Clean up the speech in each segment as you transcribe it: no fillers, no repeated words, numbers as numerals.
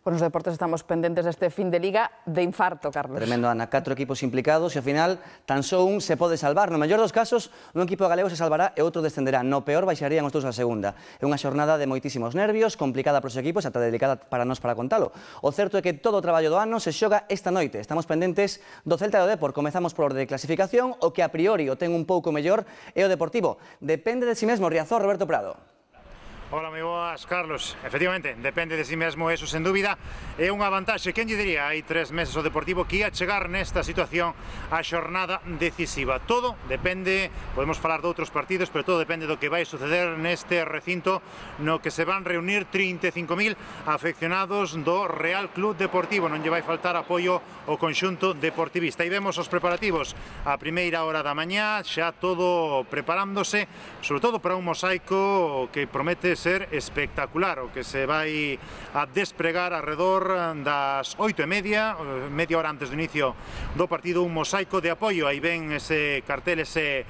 Pues nos deportes estamos pendentes deste fin de Liga de infarto, Carlos. Tremendo, Ana. 4 equipos implicados e ao final tan só un se pode salvar. No mellor dos casos, un equipo galego se salvará e outro descenderá. No peor, baixarían os dous a segunda. É unha xornada de moitísimos nervios, complicada para os equipos, ata delicada para nós para contalo. O certo é que todo o traballo do ano se xoga esta noite. Estamos pendentes do Celta e do Depor. Comezamos por orde de clasificación. O que a priori o ten un pouco mellor é o Deportivo. Depende de si mesmo, Riazor, Roberto Prado. Hola, moi boas, Carlos. Efectivamente, depende de si mesmo, eso sen dúbida é unha vantaxe. Quen lle diría hai 3 meses o Deportivo que ia chegar nesta situación a xornada decisiva? Todo depende, podemos falar de outros partidos, pero todo depende do que vai suceder neste recinto no que se van reunir 35.000 afeccionados do Real Club Deportivo. Non lle vai faltar apoio ao conxunto deportivista. Aí vemos os preparativos a primeira hora da mañá, xa todo preparándose, sobre todo para un mosaico que promete ser espectacular, o que se vai a despregar alrededor das 8:30, media hora antes do inicio do partido, un mosaico de apoio. Aí ven ese cartel, ese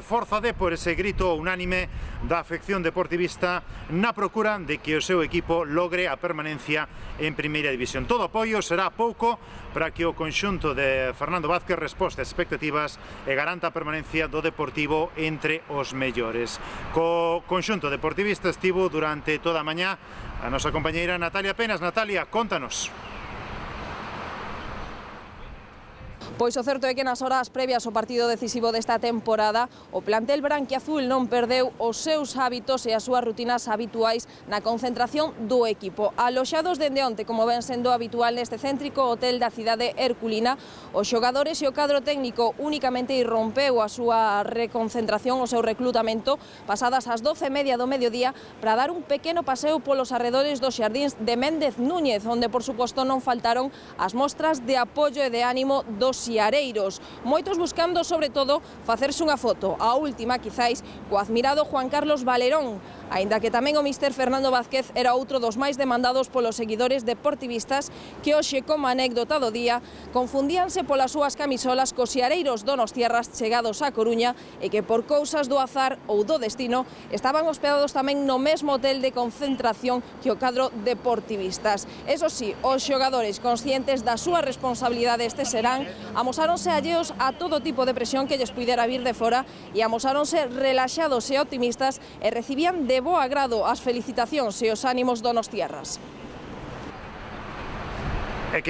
Forza Depor, ese grito unánime da afección deportivista na procura de que o seu equipo logre a permanencia en Primeira División. Todo apoio será pouco para que o conxunto de Fernando Vázquez resposte as expectativas e garanta a permanencia do Deportivo entre os mellores. Co conxunto deportivista estivo durante toda a mañá a nosa compañeira Natalia Penas. Natalia, contanos. Pois o certo é que nas horas previas ao partido decisivo desta temporada o plantel branquiazul non perdeu os seus hábitos e as súas rutinas habituais na concentración do equipo. Aloxados dende onte, como ven sendo habitual neste céntrico hotel da cidade herculina, os xogadores e o cadro técnico únicamente irrompeu a súa reconcentración, o seu reclutamento, pasadas as 12:30 do mediodía para dar un pequeno paseo polos arredores dos xardíns de Méndez Núñez, onde por suposto non faltaron as mostras de apoio e de ánimo dos siareiros, moitos buscando sobre todo facerse unha foto, a última quizáis co admirado Juan Carlos Valerón, aínda que tamén o míster Fernando Vázquez era outro dos máis demandados polos seguidores deportivistas que hoxe, como anécdota do día, confundíanse polas súas camisolas cos siareiros donostiarras chegados á Coruña e que por cousas do azar ou do destino estaban hospedados tamén no mesmo hotel de concentración que o cadro deportivistas. Eso sí, os xogadores conscientes da súa responsabilidade estes serán, amosáronse alleos a todo tipo de presión que lles puidera vir de fora e amosáronse relaxados e optimistas e recibían de bo agrado as felicitacións e os ánimos donostiarras. É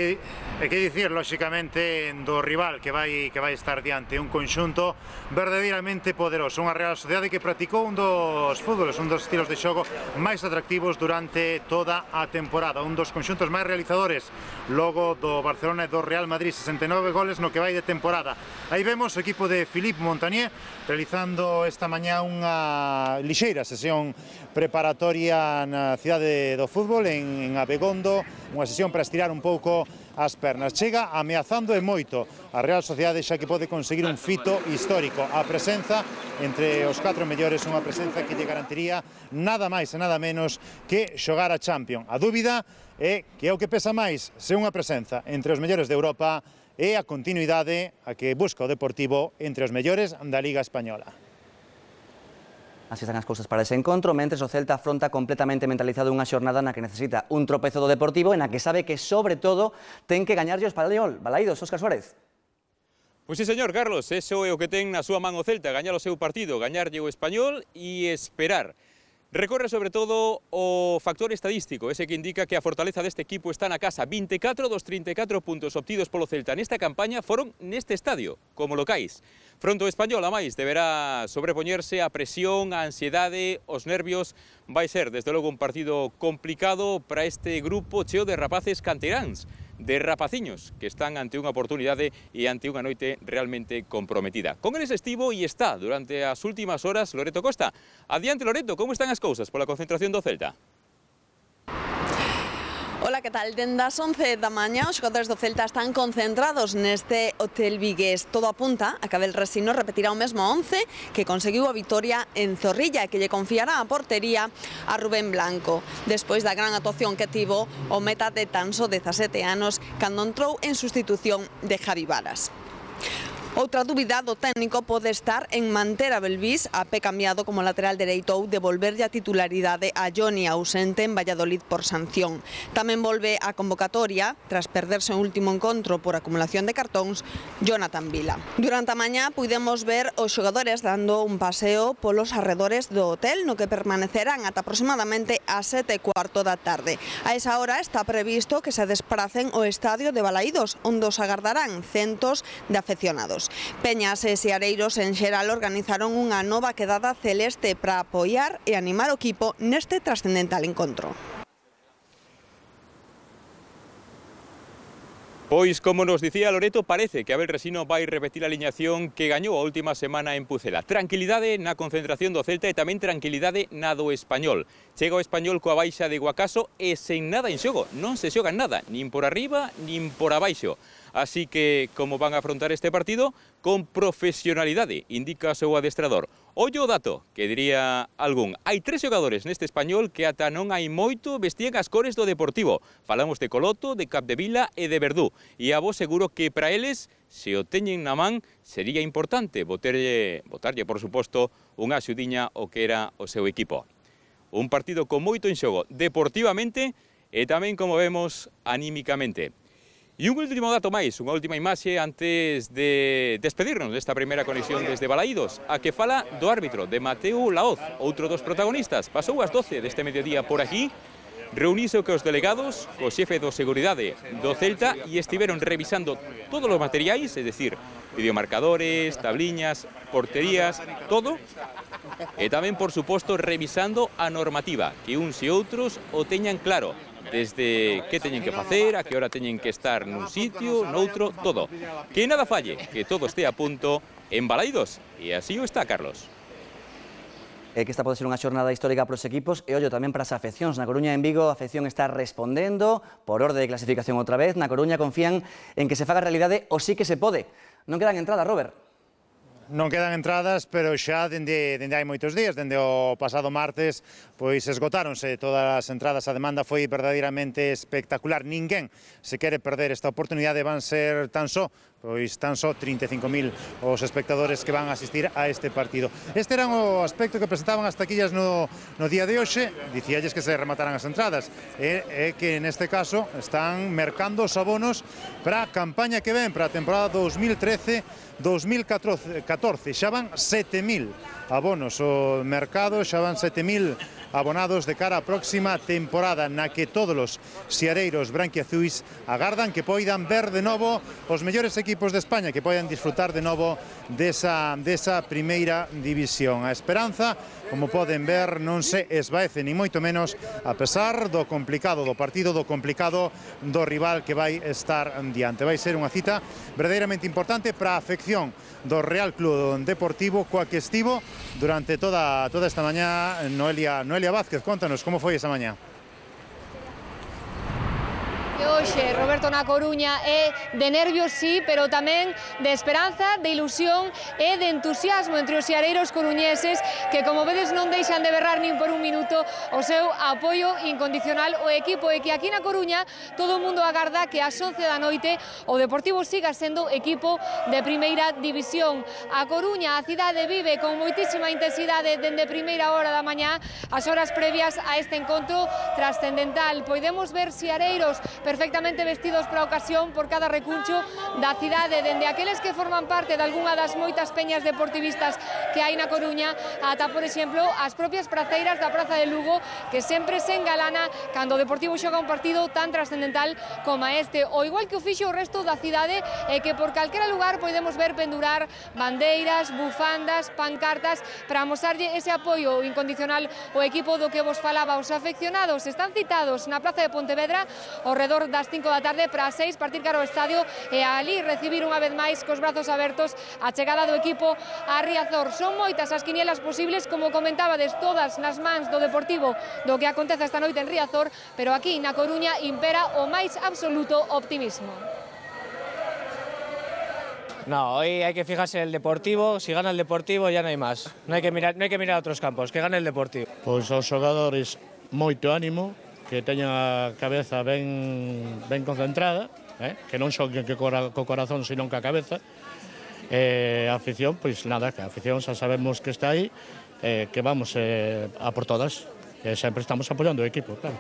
que dicir, lóxicamente, do rival que vai estar diante, un conxunto verdadeiramente poderoso, unha Real Sociedade que practicou un dos fútboles, un dos estilos de xogo máis atractivos durante toda a temporada, un dos conxuntos máis realizadores logo do Barcelona e do Real Madrid, 69 goles no que vai de temporada. Aí vemos o equipo de Philippe Montagnier realizando esta mañá unha lixeira sesión preparatoria na cidade do fútbol en Abegondo, unha sesión para estirar un pouco as pernas. Chega ameazando e moito a Real Sociedade, xa que pode conseguir un fito histórico. A presenza entre os 4 mellores, unha presenza que lle garantiría nada máis e nada menos que xogar a Champions. A dúbida é que é o que pesa máis, se unha presenza entre os mellores de Europa e a continuidade a que busca o Deportivo entre os mellores da Liga Española. Así están as cousas para ese encontro, mentres o Celta afronta completamente mentalizado unha xornada na que necesita un tropezo do Deportivo e na que sabe que, sobre todo, ten que gañarlle os Balaídos. Óscar Suárez. Pois sí, señor Carlos, eso é o que ten na súa man o Celta, gañar o seu partido, gañarlle o Español e esperar. Recorre sobre todo o factor estadístico, ese que indica que a fortaleza deste equipo está na casa. 24 dos 34 puntos obtidos polo Celta nesta campaña foron neste estadio, como locais. Fronte ao Español, a máis, deberá sobrepoñerse a presión, a ansiedade, os nervios. Vai ser, desde logo, un partido complicado para este grupo cheo de rapaces canteráns, de rapaciños que están ante unha oportunidade e ante unha noite realmente comprometida. Con eles estivo e está durante as últimas horas Loreto Costa. Adiante, Loreto, como están as cousas pola concentración do Celta? Ola, que tal? Dende as 11 da mañá os xogadores do Celta están concentrados neste hotel vigués. Todo apunta a que Abel Resino repetirá o mesmo 11 que conseguiu a vitoria en Zorrilla e que lle confiará a portería a Rubén Blanco, despois da gran actuación que tivo o meta de tan só 17 anos cando entrou en sustitución de Javi Varas. Outra dúbida do técnico pode estar en manter a Belvís, a pé cambiado como lateral dereito, ou devolverlle a titularidade a Johnny, ausente en Valladolid por sanción. Tamén volve a convocatoria, tras perderse o último encontro por acumulación de cartóns, Jonathan Vila. Durante a mañá puidemos ver os xogadores dando un paseo polos arredores do hotel, no que permanecerán ata aproximadamente as 7:15 da tarde. A esa hora está previsto que se despracen ao estadio de Balaídos, onde os agardarán centos de afeccionados. Peñas e seareiros en xeral organizaron unha nova quedada celeste para apoiar e animar o equipo neste trascendental encontro. Pois, como nos dicía Loreto, parece que Abel Resino vai repetir a aliñación que gañou a última semana en Pucela. Tranquilidade na concentración do Celta e tamén tranquilidade na do Español. Chega o Español coa baixa de Guacaso e sen nada en xogo. Non se xoga nada, nin por arriba, nin por abaixo. Así que, como van a afrontar este partido? Con profesionalidade, indica o seu adestrador. Ollo o dato, que diría algún. Hai 3 xogadores neste Español que ata non hai moito vestían as cores do Deportivo. Falamos de Coloto, de Capdevila e de Verdú. E a vos seguro que para eles, se o teñen na man, sería importante botarlle, por suposto, unha axudiña o que era o seu equipo. Un partido con moito en xogo, deportivamente e tamén, como vemos, anímicamente. E un último dato máis, unha última imaxe antes de despedirnos desta primeira conexión desde Balaídos, a que fala do árbitro, de Mateu Laoz, outro dos protagonistas. Pasou ás 12 deste mediodía por aquí, reuniuse cos delegados, co xefe do Seguridade do Celta e estiveron revisando todos os materiais, es decir, videomarcadores, tabliñas, porterías, todo, e tamén, por suposto, revisando a normativa, que uns e outros o teñan claro, desde que teñen que facer, a que hora teñen que estar nun sitio, noutro, todo. Que nada falle, que todo este a punto en Balaídos. E así o está, Carlos. Que esta pode ser unha xornada histórica para os equipos e, ollo, tamén para as afeccións. Na Coruña e en Vigo a afección está respondendo por orde de clasificación outra vez. Na Coruña confían en que se faga realidade o sí que se pode. Non quedan entradas, Robert. Non quedan entradas, pero xa dende hai moitos días, dende o pasado martes, pois esgotáronse todas as entradas, a demanda foi verdadeiramente espectacular. Ninguén se quere perder esta oportunidade, van ser tan só 35.000 os espectadores que van a asistir a este partido. Este era o aspecto que presentaban as taquillas no día de hoxe, dicíalles que se remataran as entradas, e que neste caso están mercando os abonos para a campaña que ven, para a temporada 2013-2014, xa van 7.000 abonos o mercado, xa van 7.000 abonados de cara á próxima temporada, na que todos os seareiros branquiazuis agardan que poidan ver de novo os mellores equipos de España, que poidan disfrutar de novo desa primeira división. A esperanza, como poden ver, non se esvaece ni moito menos, a pesar do complicado do partido, do complicado do rival que vai estar diante. Vai ser unha cita verdadeiramente importante para a afección do Real Club Deportivo, coa que estivo durante toda esta mañá Noelia Vázquez. Contanos como foi esa mañá. Hoxe, Roberto, na Coruña é de nervios, sí, pero tamén de esperanza, de ilusión e de entusiasmo entre os seareiros coruñeses que, como vedes, non deixan de berrar nin por un minuto o seu apoio incondicional ao equipo, e que aquí na Coruña todo o mundo agarda que ás 11 da noite o Deportivo siga sendo equipo de primeira división. A Coruña, a cidade, vive con moitísima intensidade dende primeira hora da mañá, as horas previas a este encontro trascendental. Podemos ver seareiros perfectamente vestidos para a ocasión por cada recuncho da cidade, dende aqueles que forman parte de algunha das moitas peñas deportivistas que hai na Coruña, ata, por exemplo, as propias praceiras da Praza de Lugo, que sempre se engalana cando o Deportivo xoga un partido tan trascendental como este, o igual que o fixo o resto da cidade, e que por calquera lugar podemos ver pendurar bandeiras, bufandas, pancartas, para amosarlle ese apoio incondicional ao equipo do que vos falaba. Os afeccionados están citados na Praza de Pontevedra ao redor das 5 da tarde para as 6 partir cara ao estadio e ali recibir unha vez máis cos brazos abertos a chegada do equipo a Riazor. Son moitas as quinielas posibles, como comentabades, todas nas mans do Deportivo do que acontece esta noite en Riazor, pero aquí na Coruña impera o máis absoluto optimismo. No, hoy hay que fijarse en el Deportivo, si gana el Deportivo ya no hay más, no hay que mirar a otros campos, que gane el Deportivo. Pois aos xogadores moito ánimo, que teñan a cabeza ben concentrada, que non xoquen co corazón, senón ca cabeza, A afición, pois nada, que a afición xa sabemos que está aí, que vamos a por todas, que sempre estamos apoiando o equipo, claro.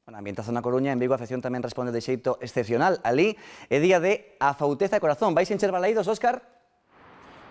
Bueno, ambientazo na Coruña, en Vigo a afección tamén responde de xeito excepcional. Ali é día de afauteza de corazón. Vais encher balaídos, Óscar?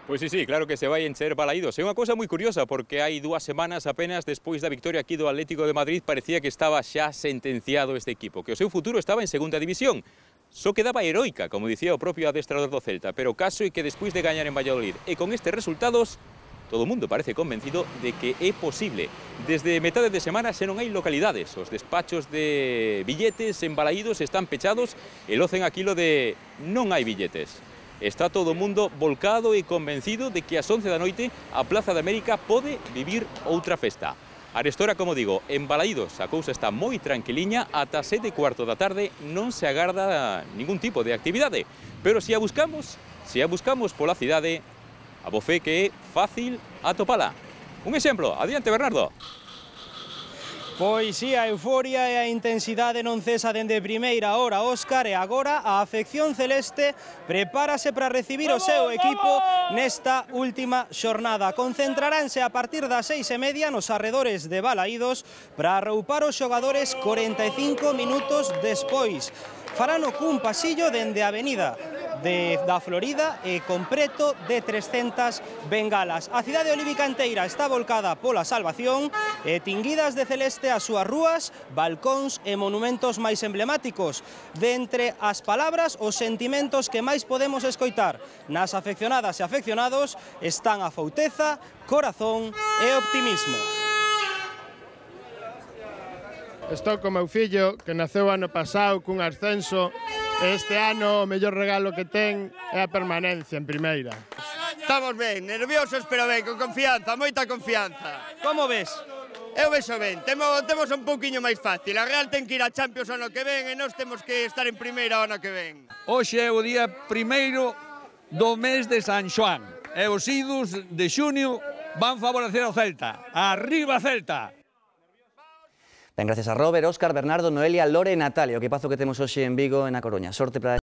Pois sí, claro que se vai encher balaídos. É unha cousa moi curiosa, porque hai 2 semanas apenas despois da victoria aquí do Atlético de Madrid parecía que estaba xa sentenciado este equipo, que o seu futuro estaba en segunda división. Só quedaba heroica, como dicía o propio adestrador do Celta, pero o caso é que despois de gañar en Valladolid e con estes resultados, todo o mundo parece convencido de que é posible. Desde metade de semana xa non hai localidades, os despachos de billetes en Balaídos están pechados e locen aquilo de non hai billetes. Está todo o mundo volcado e convencido de que ás 11 da noite a Plaza de América pode vivir outra festa. Arestora, como digo, en Balaídos a cousa está moi tranquiliña, ata 7:15 da tarde non se agarda ningún tipo de actividade. Pero se a buscamos pola cidade, a bofé que é fácil atopala. Un exemplo, adiante Bernardo. Pois si, a euforia e a intensidade non cesa dende primeira hora, Óscar, e agora a afección celeste prepárase para recibir o seu equipo nesta última xornada. Concentraranse a partir das 6:30 nos arredores de Balaídos para arroupar os xogadores 45 minutos despois. Farano cun pasillo dende a avenida da Florida e con preto de 300 bengalas. A cidade olivicanteira está volcada pola salvación e tinguidas de celeste as súas rúas, balcóns e monumentos máis emblemáticos. De entre as palabras, os sentimentos que máis podemos escoitar nas afeccionadas e afeccionados están a fouteza, corazón e optimismo. Estou co meu fillo, que naceu ano pasado cun ascenso. Este ano o mellor regalo que ten é a permanencia en primeira. Estamos ben, nerviosos pero ben, con confianza, moita confianza. Como ves? Eu vexo ben, temos un pouquiño máis fácil. A Real ten que ir a Champions ano que ven e nós temos que estar en primeira ano que ven. Hoxe é o día primeiro do mes de San Xoán e os idos de xunio van favorecer ao Celta. Arriba Celta! Ben, gracias a Robert, Óscar, Bernardo, Noelia, Lore e Natalia, o equipazo que temos hoxe en Vigo e na Coruña. Sorte para